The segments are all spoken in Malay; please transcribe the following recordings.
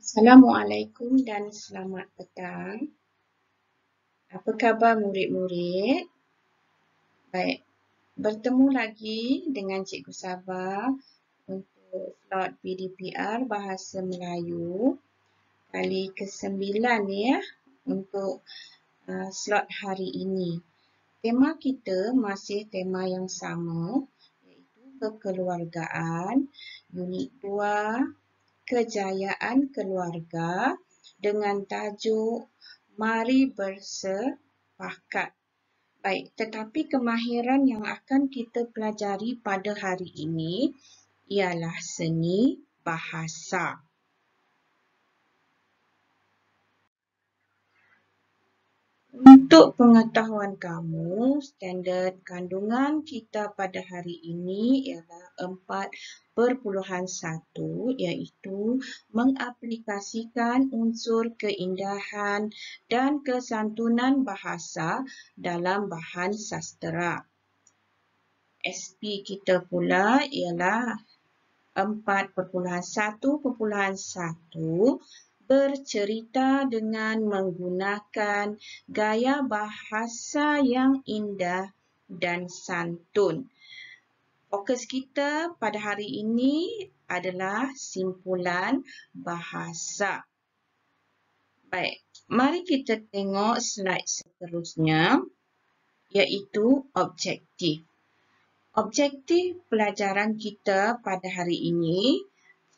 Assalamualaikum dan selamat petang. Apa khabar murid-murid? Baik, bertemu lagi dengan Cikgu Sabah untuk slot PDPR Bahasa Melayu kali ke-9 ya untuk slot hari ini. Tema kita masih tema yang sama iaitu kekeluargaan, unit 2, kejayaan keluarga dengan tajuk Mari Bersepakat. Baik, tetapi kemahiran yang akan kita pelajari pada hari ini ialah seni bahasa. Untuk pengetahuan kamu, standard kandungan kita pada hari ini ialah 4.1 iaitu mengaplikasikan unsur keindahan dan kesantunan bahasa dalam bahan sastera. SP kita pula ialah 4.1.1 bercerita dengan menggunakan gaya bahasa yang indah dan santun. Fokus kita pada hari ini adalah simpulan bahasa. Baik, mari kita tengok slide seterusnya iaitu objektif. Objektif pelajaran kita pada hari ini,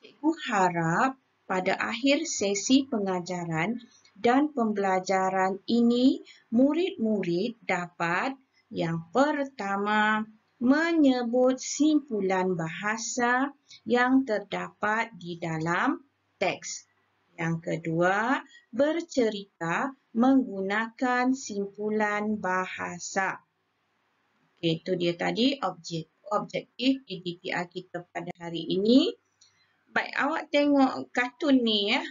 cikgu harap pada akhir sesi pengajaran dan pembelajaran ini, murid-murid dapat yang pertama, menyebut simpulan bahasa yang terdapat di dalam teks. Yang kedua, bercerita menggunakan simpulan bahasa. Okey, itu dia tadi objektif PDPR kita pada hari ini. Baik, awak tengok kartun ni ya.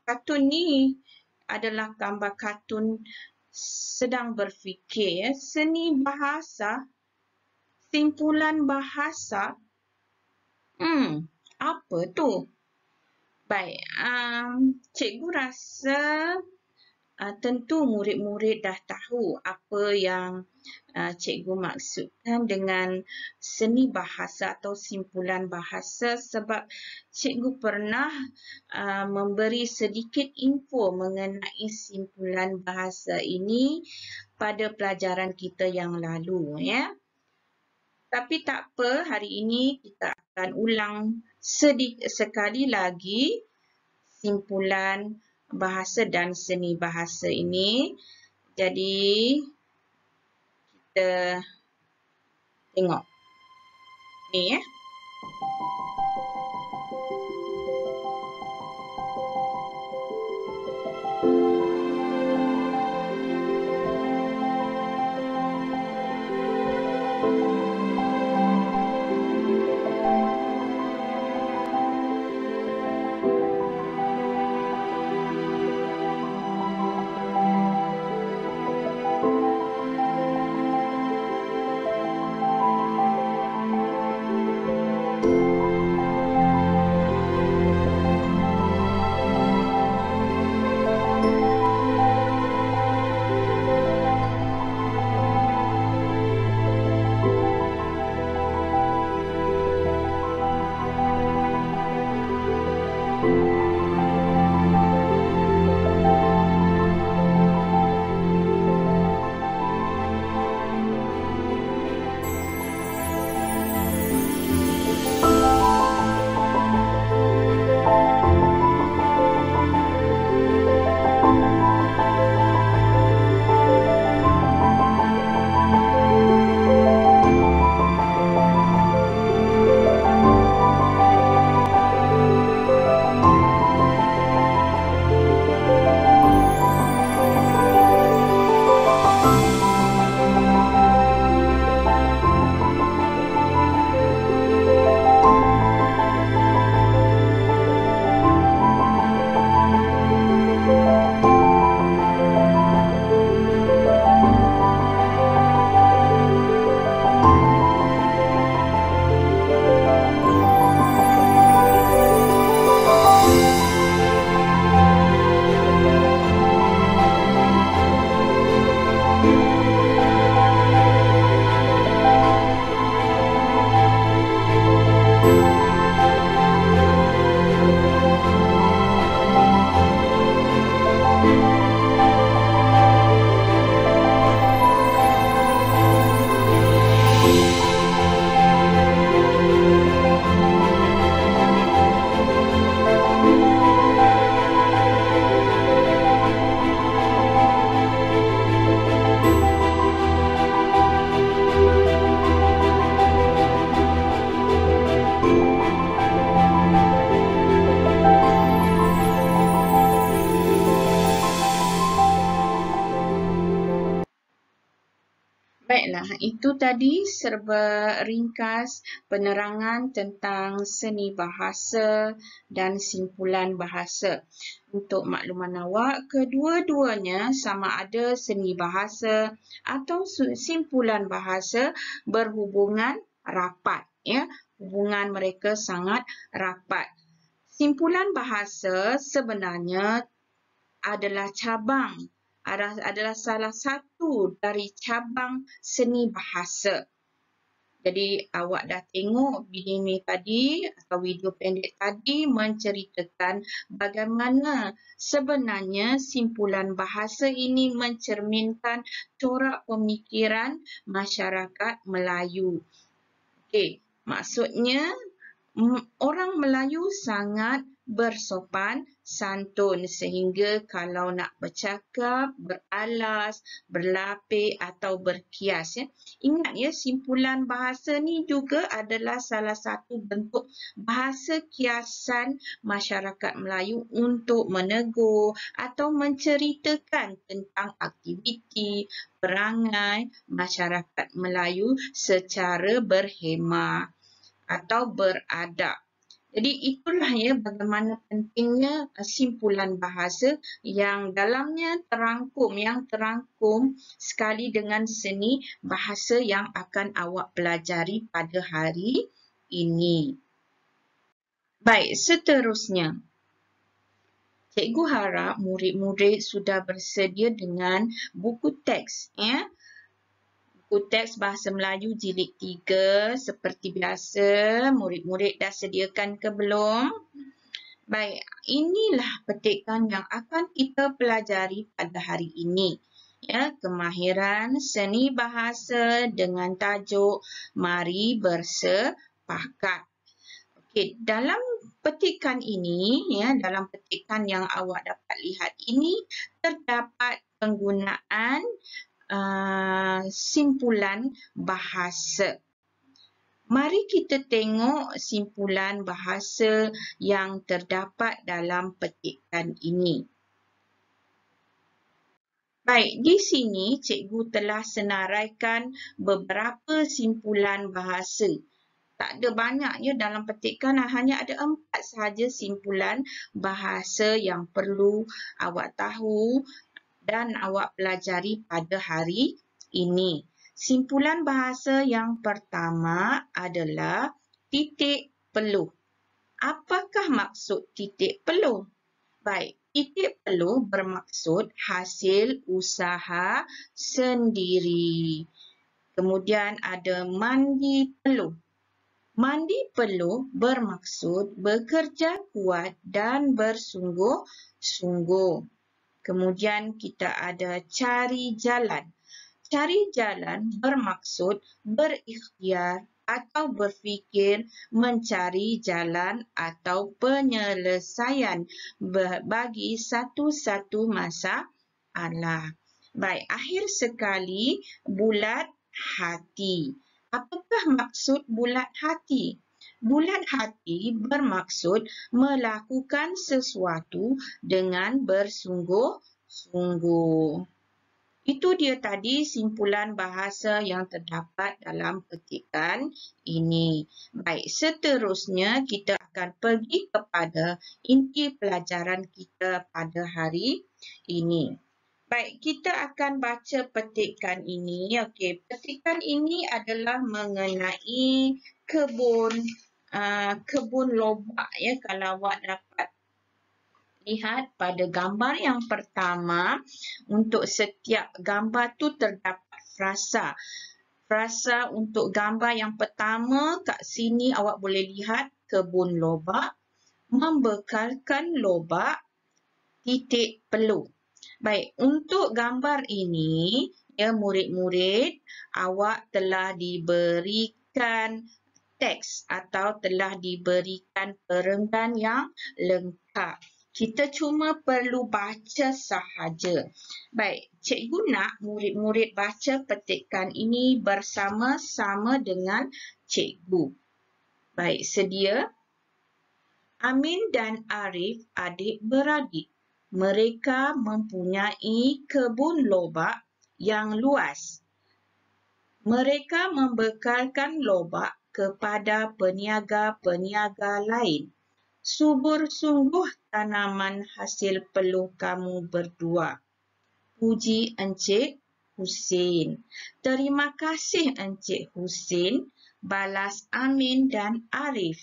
Kartun ni adalah gambar kartun sedang berfikir ya. Seni bahasa, simpulan bahasa. Apa tu? Baik, cikgu rasa tentu murid-murid dah tahu apa yang cikgu maksudkan dengan seni bahasa atau simpulan bahasa sebab cikgu pernah memberi sedikit info mengenai simpulan bahasa ini pada pelajaran kita yang lalu ya. Tapi tak apa, hari ini kita akan ulang sekali lagi simpulan bahasa dan seni bahasa ini. Jadi kita tengok ni ya. Baiklah, itu tadi serba ringkas penerangan tentang seni bahasa dan simpulan bahasa. Untuk makluman awak, kedua-duanya sama ada seni bahasa atau simpulan bahasa berhubungan rapat. Ya, hubungan mereka sangat rapat. Simpulan bahasa sebenarnya adalah adalah salah satu dari cabang seni bahasa. Jadi awak dah tengok video ni tadi atau video pendek tadi menceritakan bagaimana sebenarnya simpulan bahasa ini mencerminkan corak pemikiran masyarakat Melayu. Okey, maksudnya orang Melayu sangat bersopan santun sehingga kalau nak bercakap, beralas, berlapik atau berkias. Ya. Ingat ya, simpulan bahasa ni juga adalah salah satu bentuk bahasa kiasan masyarakat Melayu untuk menegur atau menceritakan tentang aktiviti, perangai masyarakat Melayu secara berhemah atau beradab. Jadi itulah ya bagaimana pentingnya simpulan bahasa yang dalamnya terangkum sekali dengan seni bahasa yang akan awak pelajari pada hari ini. Baik, seterusnya. Cikgu harap murid-murid sudah bersedia dengan buku teks, ya. Buku teks Bahasa Melayu Jilid 3 seperti biasa. Murid-murid dah sediakan ke belum? Baik, inilah petikan yang akan kita pelajari pada hari ini. Ya, kemahiran seni bahasa dengan tajuk Mari Bersepakat. Okey, dalam petikan ini, ya, dalam petikan yang awak dapat lihat ini terdapat penggunaan simpulan bahasa. Mari kita tengok simpulan bahasa yang terdapat dalam petikan ini. Baik, di sini cikgu telah senaraikan beberapa simpulan bahasa. Tak ada banyak ya dalam petikan, hanya ada 4 sahaja simpulan bahasa yang perlu awak tahu dan awak pelajari pada hari ini. Simpulan bahasa yang pertama adalah titik peluh. Apakah maksud titik peluh? Baik, titik peluh bermaksud hasil usaha sendiri. Kemudian ada mandi peluh. Mandi peluh bermaksud bekerja kuat dan bersungguh-sungguh. Kemudian kita ada cari jalan. Cari jalan bermaksud berikhtiar atau berfikir mencari jalan atau penyelesaian bagi satu-satu masalah. Baik, akhir sekali bulat hati. Apakah maksud bulat hati? Bulat hati bermaksud melakukan sesuatu dengan bersungguh-sungguh. Itu dia tadi simpulan bahasa yang terdapat dalam petikan ini. Baik, seterusnya kita akan pergi kepada inti pelajaran kita pada hari ini. Baik, kita akan baca petikan ini. Okey, petikan ini adalah mengenai kebun lobak ya. Kalau awak dapat lihat pada gambar yang pertama, untuk setiap gambar tu terdapat frasa. Frasa untuk gambar yang pertama kat sini awak boleh lihat kebun lobak, membekalkan lobak, titik peluh. Baik, untuk gambar ini, ya murid-murid, awak telah diberikan teks atau telah diberikan perenggan yang lengkap. Kita cuma perlu baca sahaja. Baik, cikgu nak murid-murid baca petikan ini bersama-sama dengan cikgu. Baik, sedia? Amin dan Arif adik-beradik. Mereka mempunyai kebun lobak yang luas. Mereka membekalkan lobak kepada peniaga-peniaga lain. Subur sungguh tanaman hasil peluh kamu berdua. Puji Encik Husin. Terima kasih Encik Husin, balas Amin dan Arif.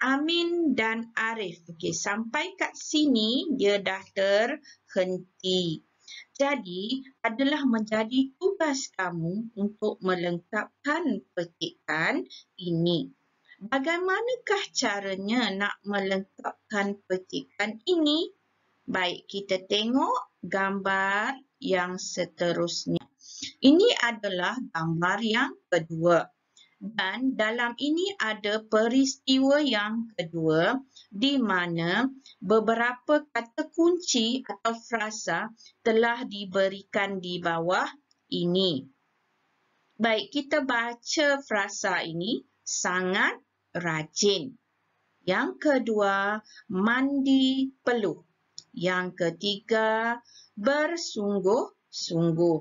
Amin dan Arif. Okey, sampai kat sini dia dah terhenti. Jadi, adalah menjadi tugas kamu untuk melengkapkan petikan ini. Bagaimanakah caranya nak melengkapkan petikan ini? Baik, kita tengok gambar yang seterusnya. Ini adalah gambar yang kedua. Dan dalam ini ada peristiwa yang kedua di mana beberapa kata kunci atau frasa telah diberikan di bawah ini. Baik, kita baca frasa ini, sangat rajin. Yang kedua, mandi peluh. Yang ketiga, bersungguh-sungguh.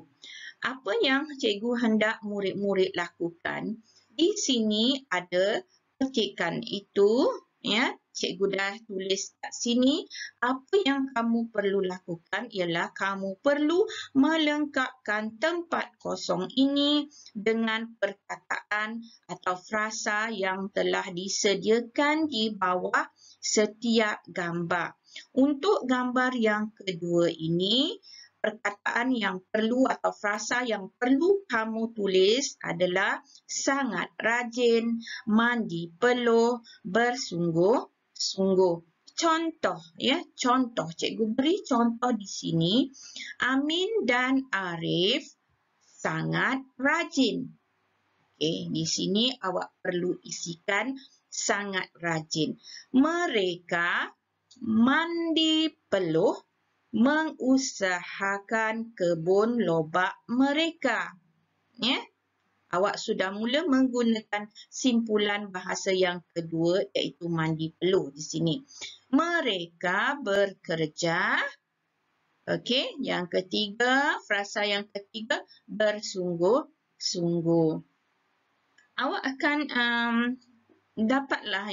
Apa yang cikgu hendak murid-murid lakukan? Di sini ada petikan itu, ya. Cikgu dah tulis kat sini. Apa yang kamu perlu lakukan ialah kamu perlu melengkapkan tempat kosong ini dengan perkataan atau frasa yang telah disediakan di bawah setiap gambar. Untuk gambar yang kedua ini, perkataan yang perlu atau frasa yang perlu kamu tulis adalah sangat rajin, mandi peluh, bersungguh-sungguh. Contoh, ya, contoh. Cikgu beri contoh di sini. Amin dan Arif sangat rajin. Okey, di sini awak perlu isikan sangat rajin. Mereka mandi peluh, mengusahakan kebun lobak mereka. Ya? Awak sudah mula menggunakan simpulan bahasa yang kedua iaitu mandi peluh di sini. Mereka bekerja. Okey, yang ketiga, frasa yang ketiga bersungguh-sungguh. Awak akan dapatlah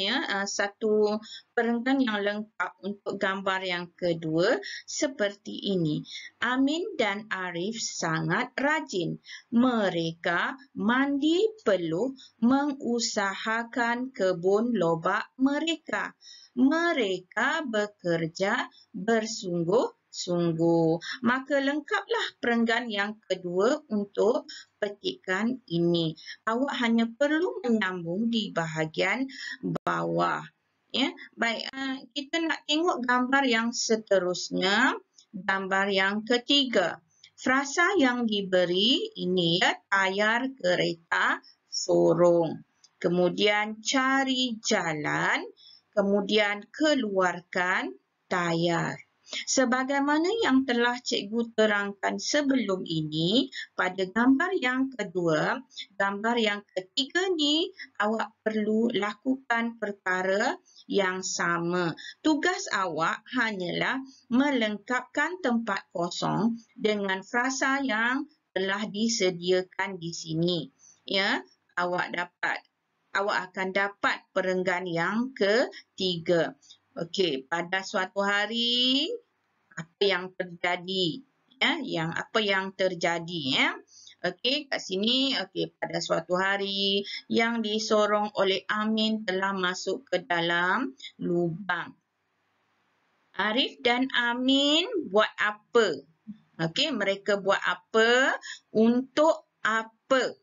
satu perenggan yang lengkap untuk gambar yang kedua seperti ini. Amin dan Arif sangat rajin. Mereka mandi peluh, mengusahakan kebun lobak mereka. Mereka bekerja bersungguh-sungguh. Maka lengkaplah perenggan yang kedua untuk petikan ini. Awak hanya perlu menyambung di bahagian bawah. Ya, baik. Kita nak tengok gambar yang seterusnya. Gambar yang ketiga. Frasa yang diberi ini ya, tayar kereta sorong. Kemudian cari jalan. Kemudian keluarkan tayar. Sebagaimana yang telah cikgu terangkan sebelum ini, pada gambar yang kedua, gambar yang ketiga ni, awak perlu lakukan perkara yang sama. Tugas awak hanyalah melengkapkan tempat kosong dengan frasa yang telah disediakan di sini. Ya, awak akan dapat perenggan yang ketiga. Okey, pada suatu hari apa yang terjadi? Ya, apa yang terjadi? Ya. Okey, kat sini, okey, pada suatu hari yang disorong oleh Amin telah masuk ke dalam lubang. Arif dan Amin buat apa? Okey, mereka buat apa? Untuk apa?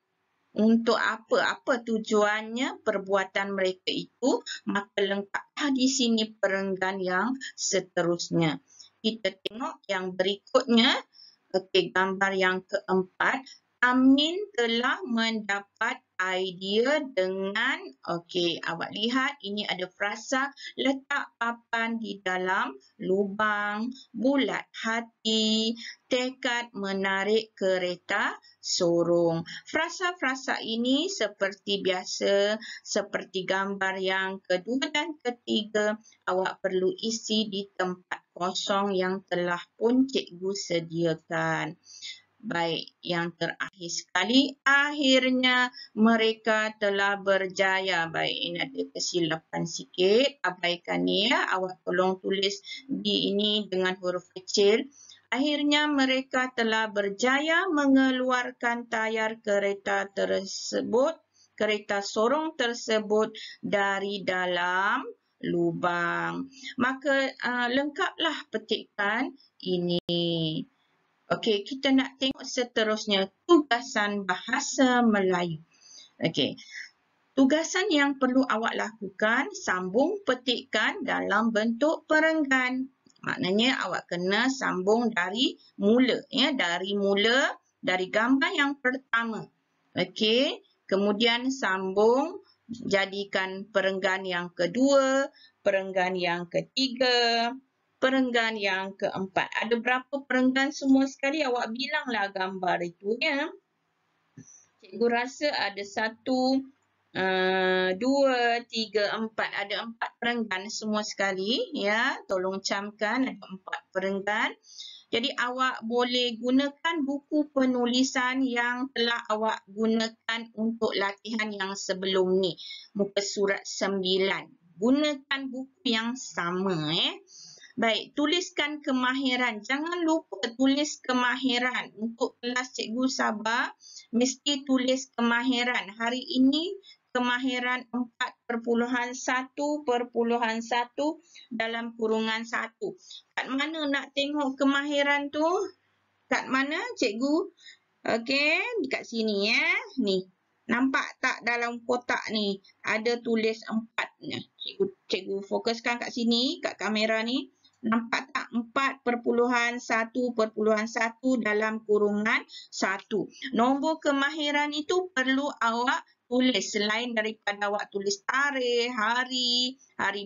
Untuk apa? Apa tujuannya perbuatan mereka itu? Maka lengkaplah di sini perenggan yang seterusnya. Kita tengok yang berikutnya. Okey, gambar yang keempat. Amin telah mendapat idea dengan, okey, awak lihat ini ada frasa letak papan di dalam lubang, bulat hati, tekad menarik kereta sorong. Frasa-frasa ini seperti biasa, seperti gambar yang kedua dan ketiga, awak perlu isi di tempat kosong yang telah pun cikgu sediakan. Baik, yang terakhir sekali, akhirnya mereka telah berjaya. Baik, ini ada kesilapan sikit. Abaikan ni ya, awak tolong tulis di ini dengan huruf kecil. Akhirnya mereka telah berjaya mengeluarkan tayar kereta tersebut, kereta sorong tersebut dari dalam lubang. Maka lengkaplah petikan ini. Okey, kita nak tengok seterusnya tugasan bahasa Melayu. Okey. Tugasan yang perlu awak lakukan, sambung petikan dalam bentuk perenggan. Maknanya awak kena sambung dari mula ya, dari gambar yang pertama. Okey, kemudian sambung jadikan perenggan yang kedua, perenggan yang ketiga, perenggan yang keempat. Ada berapa perenggan semua sekali? Awak bilanglah gambar itu ya. Cikgu rasa ada 1, 2, 3, 4. Ada 4 perenggan semua sekali ya. Tolong camkan ada 4 perenggan. Jadi awak boleh gunakan buku penulisan yang telah awak gunakan untuk latihan yang sebelum ni. Muka surat 9. Gunakan buku yang sama Baik, tuliskan kemahiran. Jangan lupa tulis kemahiran. Untuk kelas Cikgu Sabah, mesti tulis kemahiran. Hari ini kemahiran 4.1.1 dalam kurungan 1. Kat mana nak tengok kemahiran tu? Kat mana Cikgu? Okey, dekat sini ya. Ni. Nampak tak dalam kotak ni? Ada tulis 4-nya. Cikgu fokuskan kat sini, kat kamera ni. Nampak tak 4.1.1 dalam kurungan 1. Nombor kemahiran itu perlu awak tulis. Selain daripada awak tulis tarikh, hari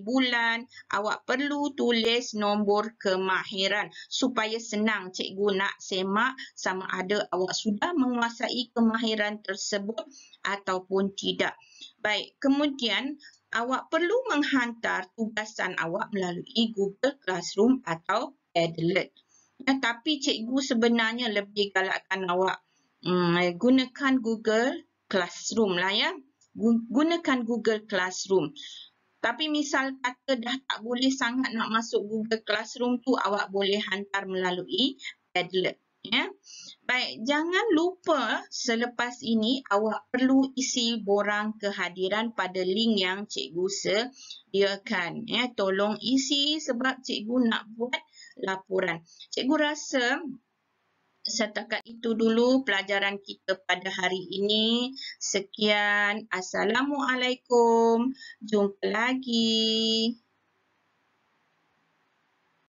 bulan, awak perlu tulis nombor kemahiran supaya senang cikgu nak semak sama ada awak sudah menguasai kemahiran tersebut ataupun tidak. Baik, kemudian awak perlu menghantar tugasan awak melalui Google Classroom atau Padlet. Ya, tapi cikgu sebenarnya lebih galakkan awak gunakan Google Classroom lah ya. Gunakan Google Classroom. Tapi misal kata dah tak boleh sangat nak masuk Google Classroom tu, awak boleh hantar melalui Padlet. Ya. Baik, jangan lupa selepas ini awak perlu isi borang kehadiran pada link yang cikgu sediakan. Ya, tolong isi sebab cikgu nak buat laporan. Cikgu rasa setakat itu dulu pelajaran kita pada hari ini. Sekian. Assalamualaikum. Jumpa lagi.